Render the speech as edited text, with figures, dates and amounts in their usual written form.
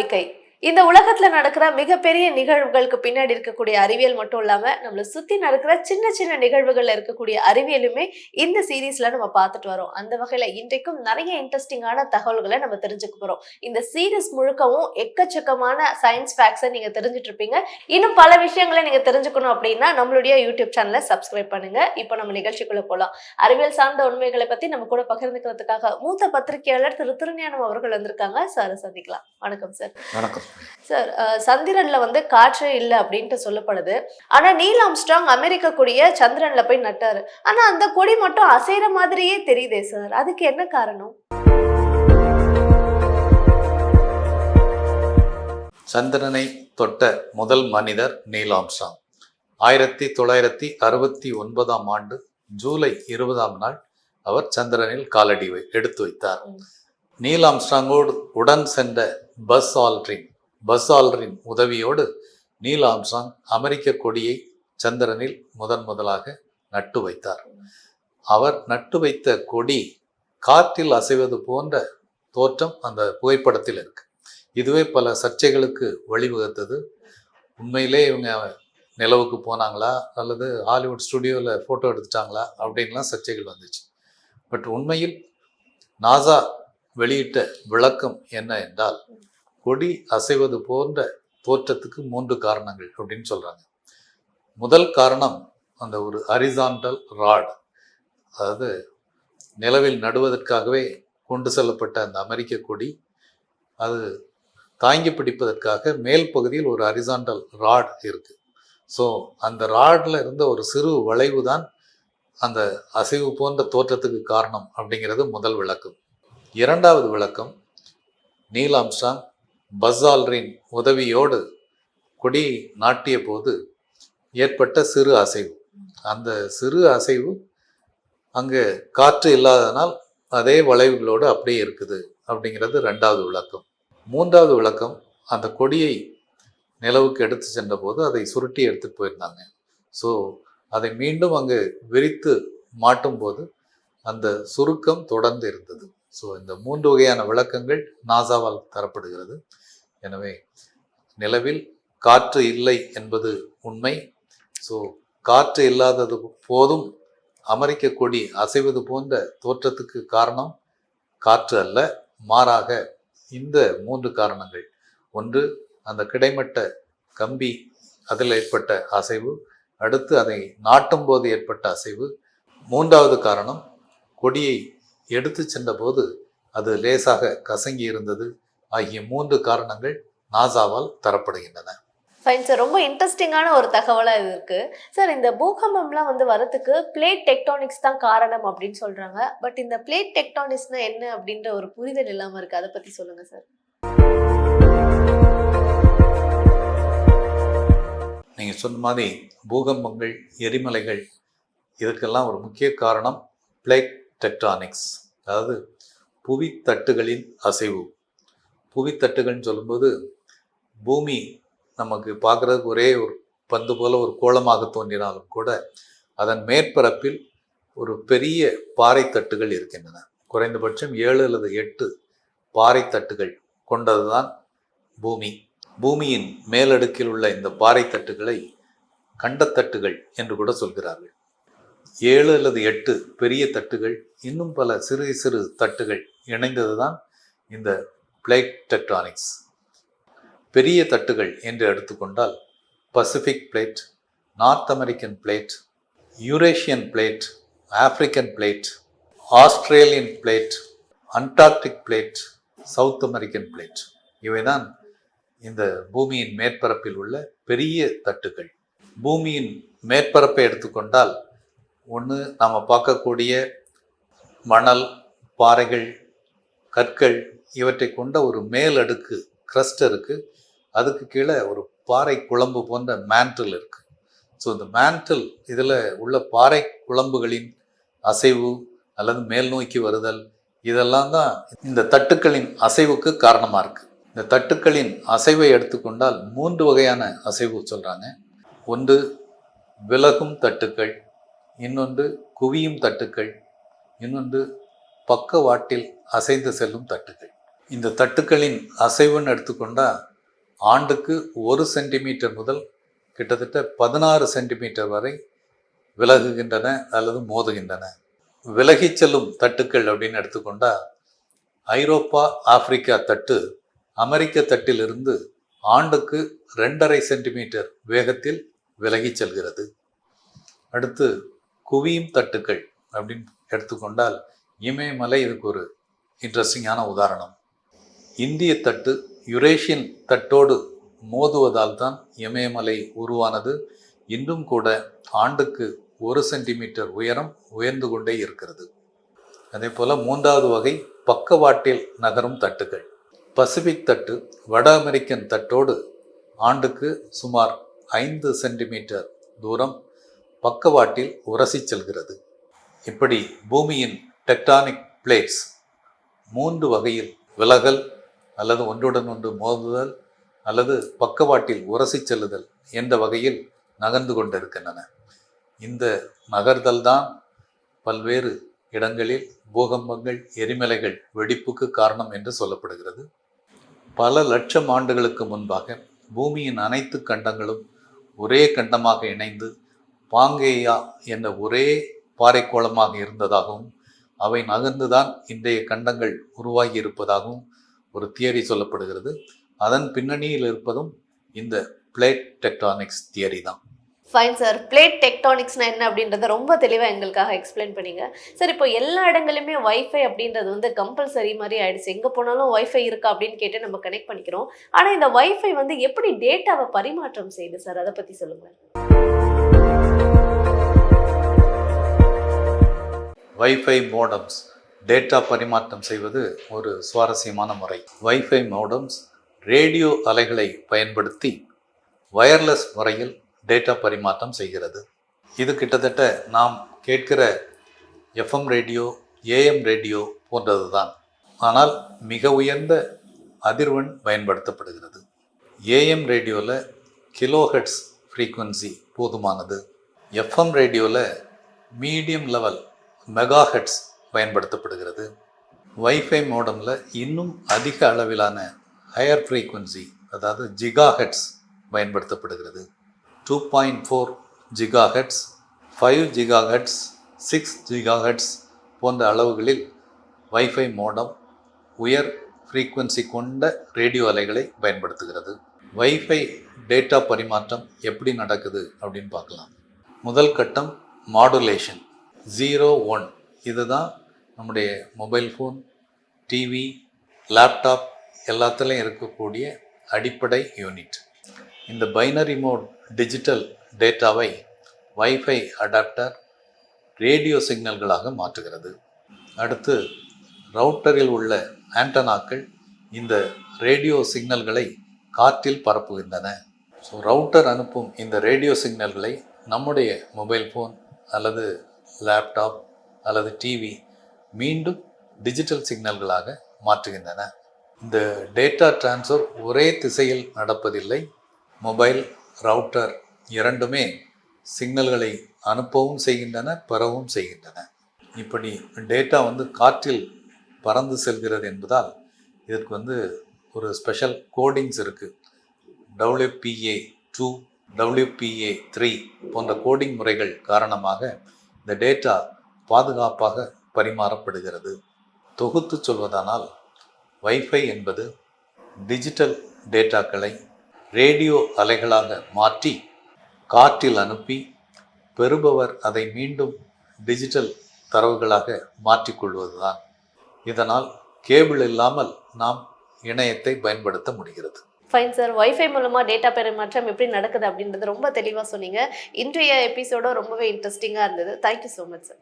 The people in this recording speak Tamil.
நம்பிக்கை. இந்த உலகத்துல நடக்கிற மிகப்பெரிய நிகழ்வுகளுக்கு பின்னாடி இருக்கக்கூடிய அறிவியல் மட்டும் இல்லாம நம்மள சுத்தி நடக்கிற சின்ன சின்ன நிகழ்வுகள்ல இருக்கக்கூடிய அறிவியலுமே இந்த சீரீஸ்ல நம்ம பார்த்துட்டு வரோம். அந்த வகையில இன்றைக்கும் நிறைய இன்ட்ரெஸ்டிங்கான தகவல்களை நம்ம தெரிஞ்சுக்க போறோம். இந்த சீரீஸ் முழுக்கவும் எக்கச்சக்கமான சயின்ஸ் ஃபேக்ட்ஸை நீங்க தெரிஞ்சுட்டு இருப்பீங்க. இன்னும் பல விஷயங்களை நீங்க தெரிஞ்சுக்கணும் அப்படின்னா நம்மளுடைய யூடியூப் சேனலை சப்ஸ்கிரைப் பண்ணுங்க. இப்போ நம்ம நிகழ்ச்சிக்குள்ள போலாம். அறிவியல் சார்ந்த உண்மைகளை பத்தி நம்ம கூட பகிர்ந்துக்கிறதுக்காக மூத்த பத்திரிகையாளர் திரு திருஞானம் அவர்கள் வந்திருக்காங்க. சார் சந்திக்கலாம். வணக்கம் சார். வணக்கம் சார். சந்திரன்ல காற்றே இல்லை அப்படின்ட்டு சொல்லப்படுது. ஆனா நீல் ஆம்ஸ்ட்ராங் அமெரிக்க கொடிய சந்திரன்ல போய் நட்டாரு. ஆனா அந்த கொடி மட்டும் அசைற மாதிரியே தெரியுதே சார், அதுக்கு என்ன காரணம்? சந்திரனை தொட்ட முதல் மனிதர் நீல் ஆம்ஸ்ட்ராங். 1969ஆம் ஆண்டு ஜூலை 20ஆம் நாள் அவர் சந்திரனில் காலடி எடுத்து வைத்தார். நீல் ஆம்ஸ்ட்ராங்கோடு உடன் சென்ற பஸ் ஆல்ட்ரின் உதவியோடு நீல் ஆம்ஸ்ட்ராங் அமெரிக்க கொடியை சந்திரனில் முதலாக நட்டு வைத்தார். அவர் நட்டு வைத்த கொடி காற்றில் அசைவது போன்ற தோற்றம் அந்த புகைப்படத்தில் இருக்கு. இதுவே பல சர்ச்சைகளுக்கு வழிவகுத்தது. உண்மையிலே இவங்க நிலவுக்கு போனாங்களா அல்லது ஹாலிவுட் ஸ்டுடியோவில் ஃபோட்டோ எடுத்துட்டாங்களா அப்படின்லாம் சர்ச்சைகள் வந்துச்சு. பட் உண்மையில் நாசா வெளியிட்ட விளக்கம் என்ன என்றால், கொடி அசைவது போன்ற தோற்றத்துக்கு 3 காரணங்கள் அப்படின்னு சொல்றாங்க. முதல் காரணம் அந்த ஒரு ஹரிசாண்டல் ராட், அதாவது நிலவில் நடுவதற்காகவே கொண்டு செல்லப்பட்ட அந்த அமெரிக்க கொடி அது தாங்கி பிடிப்பதற்காக மேல் பகுதியில் ஒரு ஹரிசாண்டல் ராட் இருக்கு. ஸோ அந்த ராட்ல இருந்த ஒரு சிறு வளைவு தான் அந்த அசைவு போன்ற தோற்றத்துக்கு காரணம் அப்படிங்கிறது முதல் விளக்கம். இரண்டாவது விளக்கம், நீல் ஆம்ஸ்ட்ராங் பஸ் ஆல்ட்ரின் உதவியோடு கொடி நாட்டிய போது ஏற்பட்ட சிறு அசைவு. அந்த சிறு அசைவு அங்கே காற்று இல்லாததனால் அதே வளைவுகளோடு அப்படியே இருக்குது அப்படிங்கிறது ரெண்டாவது விளக்கம். மூன்றாவது விளக்கம், அந்த கொடியை நிலவுக்கு எடுத்து சென்ற போது அதை சுருட்டி எடுத்துட்டு போயிருந்தாங்க. ஸோ அதை மீண்டும் அங்கு விரித்து மாட்டும் போது அந்த சுருக்கம் தொடர்ந்து இருந்தது. ஸோ இந்த 3 வகையான விளக்கங்கள் நாசாவால் தரப்படுகிறது. எனவே நிலவில் காற்று இல்லை என்பது உண்மை. ஸோ காற்று இல்லாதது போதும் அமெரிக்க கொடி அசைவது போன்ற தோற்றத்துக்கு காரணம் காற்று அல்ல, மாறாக இந்த 3 காரணங்கள். ஒன்று, அந்த கிடைமட்ட கம்பி அதில் ஏற்பட்ட அசைவு. அடுத்து அதை நாட்டும் போது ஏற்பட்ட அசைவு. மூன்றாவது காரணம், கொடியை எடுத்து சென்ற போது அது லேசாக கசங்கி இருந்தது. ஆகிய 3 காரணங்கள் நாசாவால் தரப்படுகின்றன. ஃபைன் சார், ரொம்ப இன்ட்ரெஸ்டிங்கான ஒரு தகவலாக இது இருக்கு சார். இந்த பூகம்பம்லாம் வரதுக்கு பிளேட் டெக்டானிக்ஸ் தான் காரணம் அப்படின்னு சொல்றாங்க. பட் இந்த பிளேட் டெக்டானிக்ஸ்னா என்ன அப்படின்ற ஒரு புரிதல் இல்லாம இருக்கு. அதை பத்தி சொல்லுங்க சார். நீங்க சொன்ன மாதிரி பூகம்பங்கள், எரிமலைகள், இதுக்கெல்லாம் ஒரு முக்கிய காரணம் பிளேட் டெக்டானிக்ஸ், அதாவது புவித்தட்டுகளின் அசைவு. புவித்தட்டுகள்னு சொல்லும்போது பூமி நமக்கு பார்க்குறதுக்கு ஒரே ஒரு பந்து போல ஒரு கோளமாக தோன்றினாலும் கூட அதன் மேற்பரப்பில் ஒரு பெரிய பாறை தட்டுகள் இருக்கின்றன. குறைந்தபட்சம் 7 அல்லது 8 பாறை தட்டுகள் கொண்டது தான் பூமி. பூமியின் மேலடுக்கில் உள்ள இந்த பாறை தட்டுகளை கண்டத்தட்டுகள் என்று கூட சொல்கிறார்கள். 7 அல்லது 8 பெரிய தட்டுகள், இன்னும் பல சிறு சிறு தட்டுகள் இணைந்தது தான் இந்த பிளேட் டெக்டானிக்ஸ். பெரிய தட்டுகள் என்று எடுத்துக்கொண்டால் Pacific plate, North American plate, Eurasian plate, African plate, Australian plate, Antarctic plate, South American plate, இவைதான் இந்த பூமியின் மேற்பரப்பில் உள்ள பெரிய தட்டுகள். பூமியின் மேற்பரப்பை எடுத்துக்கொண்டால் ஒன்று நாம் பார்க்கக்கூடிய மணல், பாறைகள், கற்கள், இவற்றை கொண்ட ஒரு மேலடுக்கு கிரஸ்ட் இருக்குது. அதுக்கு கீழே ஒரு பாறை குழம்பு போன்ற மேண்டில் இருக்குது. ஸோ இந்த மேண்டில், இதில் உள்ள பாறை குழம்புகளின் அசைவு அல்லது மேல் நோக்கி வருதல், இதெல்லாம் தான் இந்த தட்டுக்களின் அசைவுக்கு காரணமாக இருக்குது. இந்த தட்டுக்களின் அசைவை எடுத்துக்கொண்டால் 3 வகையான அசைவு சொல்கிறாங்க. ஒன்று விலகும் தட்டுக்கள், இன்னொன்று குவியும் தட்டுக்கள், இன்னொன்று பக்கவாட்டில் அசைந்து செல்லும் தட்டுக்கள். இந்த தட்டுக்களின் அசைவுன்னு எடுத்துக்கொண்டால் ஆண்டுக்கு 1 சென்டிமீட்டர் முதல் கிட்டத்தட்ட 16 சென்டிமீட்டர் வரை விலகுகின்றன அல்லது மோதுகின்றன. விலகிச் செல்லும் தட்டுக்கள் அப்படின்னு எடுத்துக்கொண்டா ஐரோப்பா ஆப்பிரிக்கா தட்டு அமெரிக்க தட்டிலிருந்து ஆண்டுக்கு 2.5 சென்டிமீட்டர் வேகத்தில் விலகிச் செல்கிறது. அடுத்து குவியும் தட்டுக்கள் அப்படின்னு எடுத்துக்கொண்டால் இமயமலை இதுக்கு ஒரு இன்ட்ரெஸ்டிங்கான உதாரணம். இந்திய தட்டு யுரேஷியன் தட்டோடு மோதுவதால் தான் இமயமலை உருவானது. இன்றும் கூட ஆண்டுக்கு 1 சென்டிமீட்டர் உயரம் உயர்ந்து கொண்டே இருக்கிறது. அதே போல் 3வது வகை பக்கவாட்டில் நகரும் தட்டுகள். பசிபிக் தட்டு வட அமெரிக்கன் தட்டோடு ஆண்டுக்கு சுமார் 5 சென்டிமீட்டர் தூரம் பக்கவாட்டில் உரசி செல்கிறது. இப்படி பூமியின் டெக்டானிக் பிளேட்ஸ் 3 வகையில் விலகல் அல்லது ஒன்றுடன் ஒன்று மோதுதல் அல்லது பக்கவாட்டில் உரசி செல்லுதல் என்ற வகையில் நகர்ந்து கொண்டிருக்கின்றன. இந்த நகர்தல் தான் பல்வேறு இடங்களில் பூகம்பங்கள், எரிமலைகள் வெடிப்புக்கு காரணம் என்று சொல்லப்படுகிறது. பல லட்சம் ஆண்டுகளுக்கு முன்பாக பூமியின் அனைத்து கண்டங்களும் ஒரே கண்டமாக இணைந்து பாங்கேயா என்ற ஒரே பாறைக்கோளமாக இருந்ததாகவும் அவை நகர்ந்துதான் இன்றைய கண்டங்கள் உருவாகி இருப்பதாகவும் ஒரு தியரி சொல்லப்படுகிறது. அதன் பின்னணியில் இருப்பதும் இந்த பிளேட் டெக்டானிக்ஸ் தியரி தான். ஃபைன் சார், பிளேட் டெக்டானிக்ஸ்னா என்ன அப்படின்றத ரொம்ப தெளிவாக எங்களுக்காக எக்ஸ்பிளைன் பண்ணீங்க சார். இப்போ எல்லா இடங்களிலுமே வைஃபை அப்படின்றது வந்து கம்பல்சரி மாதிரி ஆயிடுச்சு. எங்கே போனாலும் வைஃபை இருக்கா அப்படின்னு கேட்டு நம்ம கனெக்ட் பண்ணிக்கிறோம். ஆனால் இந்த வைஃபை வந்து எப்படி டேட்டாவை பரிமாற்றம் செய்யுது சார், அதை பற்றி சொல்லுங்கள். வைஃபை மோடம்ஸ் டேட்டா பரிமாற்றம் செய்வது ஒரு சுவாரஸ்யமான முறை. வைஃபை மோடம்ஸ் ரேடியோ அலைகளை பயன்படுத்தி வயர்லெஸ் முறையில் டேட்டா பரிமாற்றம் செய்கிறது. இது கிட்டத்தட்ட நாம் கேட்கிற எஃப்எம் ரேடியோ, ஏஎம் ரேடியோ போன்றது தான். ஆனால் மிக உயர்ந்த அதிர்வெண் பயன்படுத்தப்படுகிறது. ஏஎம் ரேடியோவில் கிலோஹெர்ட்ஸ் ஃப்ரீக்குவன்சி போதுமானது. எஃப்எம் ரேடியோவில் மீடியம் லெவல் மெகாஹெர்ட்ஸ் பயன்படுத்தப்படுகிறது. வைஃபை மோடமில் இன்னும் அதிக அளவிலான ஹையர் ஃப்ரீக்குவன்சி அதாவது ஜிகாஹெர்ட்ஸ் பயன்படுத்தப்படுகிறது. 2.4 ஜிகாஹெர்ட்ஸ், 5 ஜிகாஹெர்ட்ஸ், 6 ஜிகாஹெர்ட்ஸ் போன்ற அளவுகளில் வைஃபை மோடம் உயர் ஃப்ரீக்குவன்சி கொண்ட ரேடியோ அலைகளை பயன்படுத்துகிறது. வைஃபை டேட்டா பரிமாற்றம் எப்படி நடக்குது அப்படின்னு பார்க்கலாம். முதல் கட்டம் மாடுலேஷன் 0-1. இதுதான் நம்முடைய மொபைல் ஃபோன், டிவி, லேப்டாப் எல்லாத்துலேயும் இருக்கக்கூடிய அடிப்படை யூனிட். இந்த பைனரி மோட் டிஜிட்டல் டேட்டாவை வைஃபை அடாப்டர் ரேடியோ சிக்னல்களாக மாற்றுகிறது. அடுத்து ரவுட்டரில் உள்ள ஆண்டனாக்கள் இந்த ரேடியோ சிக்னல்களை காற்றில் பரப்புகின்றன. ஸோ ரவுட்டர் அனுப்பும் இந்த ரேடியோ சிக்னல்களை நம்முடைய மொபைல் ஃபோன் அல்லது லேப்டாப் அல்லது டிவி மீண்டும் டிஜிட்டல் சிக்னல்களாக மாற்றுகின்றன. இந்த டேட்டா டிரான்ஸ்ஃபர் ஒரே திசையில் நடப்பதில்லை. மொபைல், ரவுட்டர் இரண்டுமே சிக்னல்களை அனுப்பவும் செய்கின்றன, பெறவும் செய்கின்றன. இப்படி டேட்டா காற்றில் பறந்து செல்கிறது என்பதால் இதற்கு ஒரு ஸ்பெஷல் கோடிங்ஸ் இருக்குது. WPA2, WPA3 போன்ற கோடிங் முறைகள் காரணமாக இந்த டேட்டா பாதுகாப்பாக பரிமாறப்படுகிறது. தொகுத்து சொல்வதானால் வைஃபை என்பது டிஜிட்டல் டேட்டாக்களை ரேடியோ அலைகளாக மாற்றி காற்றில் அனுப்பி பெறுபவர் அதை மீண்டும் டிஜிட்டல் தரவுகளாக மாற்றிக்கொள்வதுதான். இதனால் கேபிள் இல்லாமல் நாம் இணையத்தை பயன்படுத்த முடிகிறது. ஃபைன் சார், வைஃபை மூலமாக டேட்டா பரிமாற்றம் எப்படி நடக்குது அப்படின்றது ரொம்ப தெளிவாக சொன்னீங்க. இன்றைய எபிசோடும் ரொம்பவே இன்ட்ரெஸ்டிங்காக இருந்தது. Thank you so much sir.